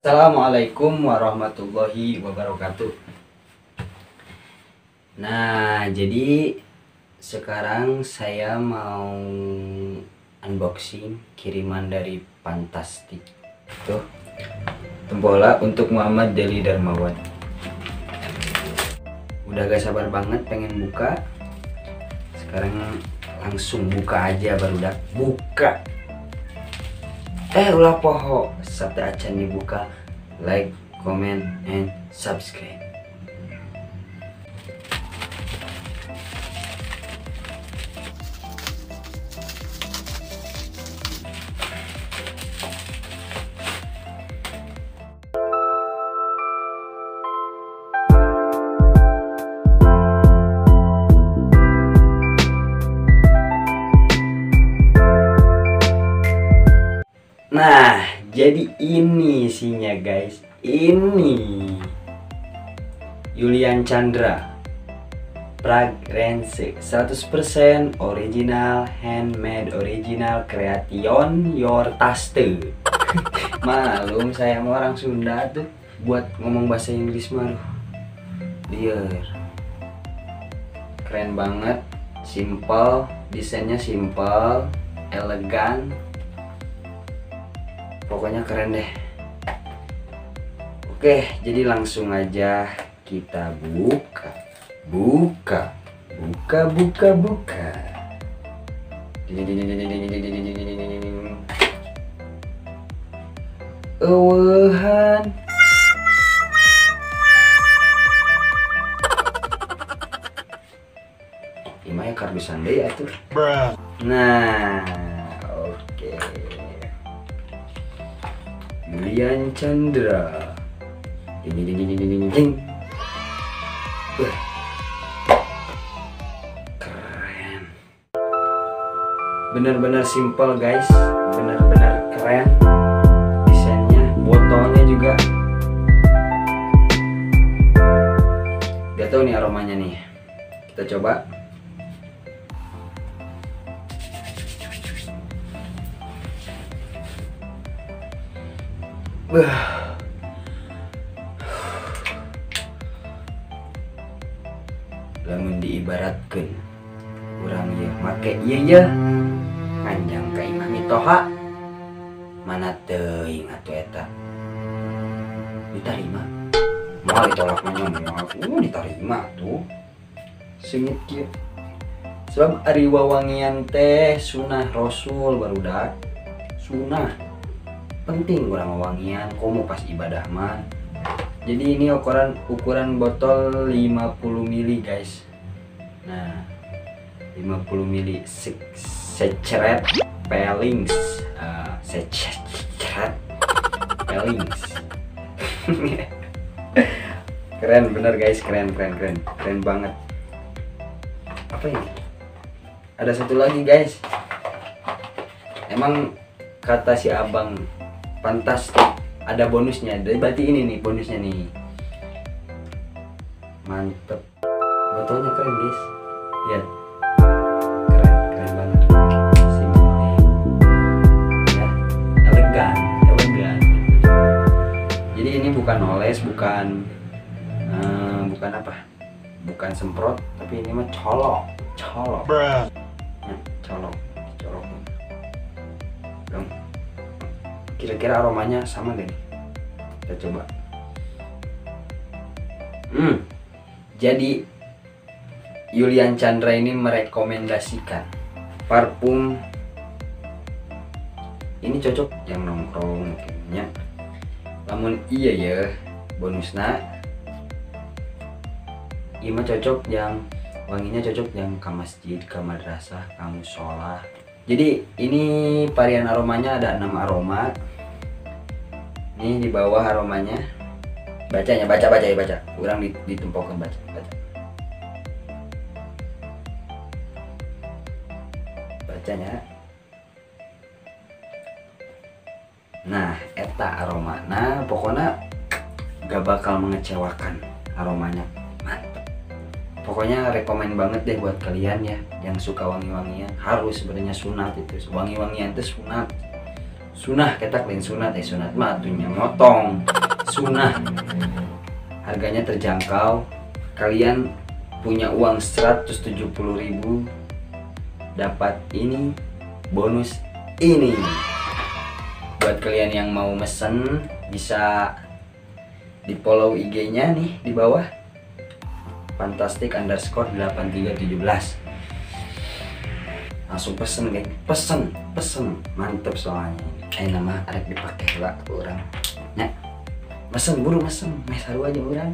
Assalamualaikum warahmatullahi wabarakatuh. Nah, jadi sekarang saya mau unboxing kiriman dari Fantastik. Tuh, tembola untuk Muhammad Deli Darmawan. Udah gak sabar banget pengen buka. Sekarang langsung buka aja barudak. Buka. Ulah poho sabda acan dibuka. Like, comment, and subscribe. Nah, jadi ini isinya guys. Ini Julian Chandra Fragrance 100% original, handmade, original, creation your taste. Malum saya mau orang Sunda tuh buat ngomong bahasa Inggris mah. Liar. Keren banget, simple, desainnya simple, elegan. Pokoknya keren deh. Oke, jadi langsung aja kita buka. Buka. Ewehan. Gimana karbisan deh atuh. Nah, oke. Julian Chandra. Keren. Bener-bener simple guys, bener-bener keren. Desainnya, botolnya juga. Gak tau nih aromanya nih. Kita coba. Lamun diibaratkan kurang ya make iya panjang ka Imam Toha mana teuing atuh eta diterima moal ditolak mah moal diterima tuh sengit kieu sebab ari wawangian teh sunah Rasul barudak sunah penting kurang wawangian komo pas ibadah mah. Jadi ini ukuran botol 50 ml guys. Nah, 50 ml secret pelings, secret pelings. Keren bener guys, keren banget. Apa ini? Ada satu lagi guys. Emang kata si abang Fantastik ada bonusnya, berarti ini nih bonusnya nih. Mantep, botolnya keren guys, lihat, keren banget, simple ya, elegan. Jadi ini bukan oles, bukan apa, bukan semprot, tapi ini mah colok, ya, colok. Dong. Kira-kira aromanya sama gak nih? Kita coba. Jadi Julian Chandra ini merekomendasikan parfum ini cocok yang nongkrong mungkinnya. Namun iya ya bonusnya ini mah cocok yang wanginya cocok yang ke masjid, ke madrasah, ke musola. Jadi ini varian aromanya ada 6 aroma. Ini di bawah aromanya. Bacanya baca. Kurang ditempokkan baca. Bacanya. Nah, eta aroma. Nah, pokoknya gak bakal mengecewakan aromanya. Mantap. Pokoknya rekomen banget deh buat kalian ya yang suka wangi-wangian. Harus sebenarnya sunat itu. Wangi-wangian itu sunat. sunah ketak lain sunat sunat mah atunya motong sunah. Harganya terjangkau, kalian punya uang 170.000 dapat ini bonus ini. Buat kalian yang mau mesen bisa di follow IG-nya nih di bawah fantastic_8317. Langsung pesen guys, pesen mantep soalnya. Nama arek dipakai lah orang. Nah, mesen buru mesen, mes haru aja orang.